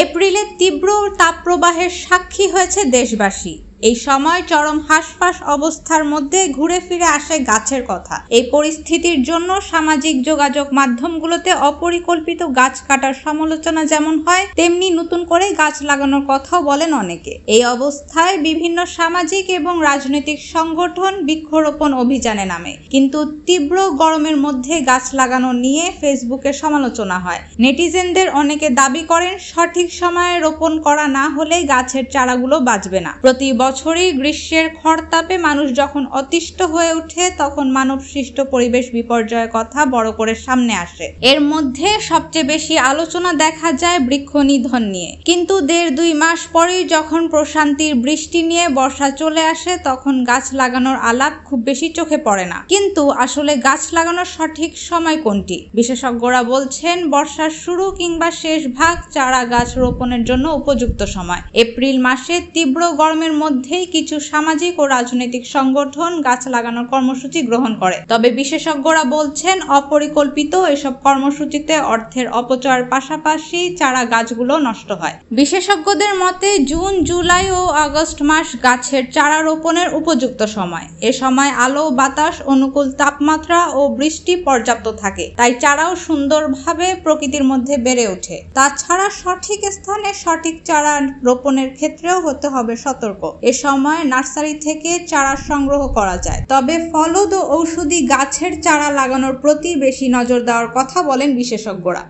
এপ্রিলে তীব্র তাপপ্রবাহের সাক্ষী হয়েছে দেশবাসী। এই সময় চরম হাসফাস অবস্থার মধ্যে ঘুরে ফিরে আসে গাছের কথা। এই পরিস্থিতির জন্য সামাজিক যোগাযোগ মাধ্যমগুলোতে অপরিকল্পিত গাছ কাটার সমালোচনা যেমন হয়, তেমনি নতুন করে গাছ লাগানোর কথাও বলেন অনেকে। এই অবস্থায় বিভিন্ন সামাজিক এবং রাজনৈতিক সংগঠন বৃক্ষরোপণ অভিযানে নামে, কিন্তু তীব্র গরমের মধ্যে গাছ লাগানো নিয়ে ফেসবুকে সমালোচনা হয়। নেটিজেনদের অনেকে দাবি করেন সঠিক সময়ে রোপণ করা না হলে গাছের চারাগুলো বাঁচবে না। প্রতি বছরই গ্রীষ্মের খরতাপে মানুষ যখন অতিষ্ঠ হয়ে ওঠে, তখন মানব সৃষ্ট পরিবেশ বিপর্যয়ের কথা বড় করে সামনে আসে। এর মধ্যে সবচেয়ে বেশি আলোচনা দেখা যায় বৃক্ষ নিধন নিয়ে। কিন্তু 1.5-2 মাস পরেই যখন প্রশান্তির বৃষ্টি নিয়ে বর্ষা চলে আসে, তখন গাছ লাগানোর আলাপ খুব বেশি চোখে পড়ে না। কিন্তু আসলে গাছ লাগানোর সঠিক সময় কোনটি? বিশেষজ্ঞরা বলছেন বর্ষার শুরু কিংবা শেষ ভাগ চারা গাছ রোপণের জন্য উপযুক্ত সময়। এপ্রিল মাসে তীব্র গরমের মধ্যেই কিছু সামাজিক ও রাজনৈতিক সংগঠন গাছ লাগানোর কর্মসূচি গ্রহণ করে। তবে বিশেষজ্ঞরা বলছেন অপরিকল্পিত এসব কর্মসূচিতে অর্থের অপচয়ের পাশাপাশি চারা গাছগুলো নষ্ট হয়। বিশেষজ্ঞদের মতে জুন, জুলাই ও আগস্ট মাস গাছের চারা রোপণের উপযুক্ত সময়। এ সময় আলো, বাতাস, অনুকূল তাপমাত্রা ও বৃষ্টি পর্যাপ্ত থাকে, তাই চারাও সুন্দরভাবে প্রকৃতির মধ্যে বেড়ে ওঠে। তাছাড়া সঠিক স্থানে সঠিক চারা রোপণের ক্ষেত্রেও হতে হবে সতর্ক। এ সময় নার্সারি থেকে চারা সংগ্রহ করা যায়, তবে ফলদ ও ঔষধি গাছের চারা লাগানোর প্রতি বেশি নজর দেওয়ার কথা বলেন বিশেষজ্ঞরা।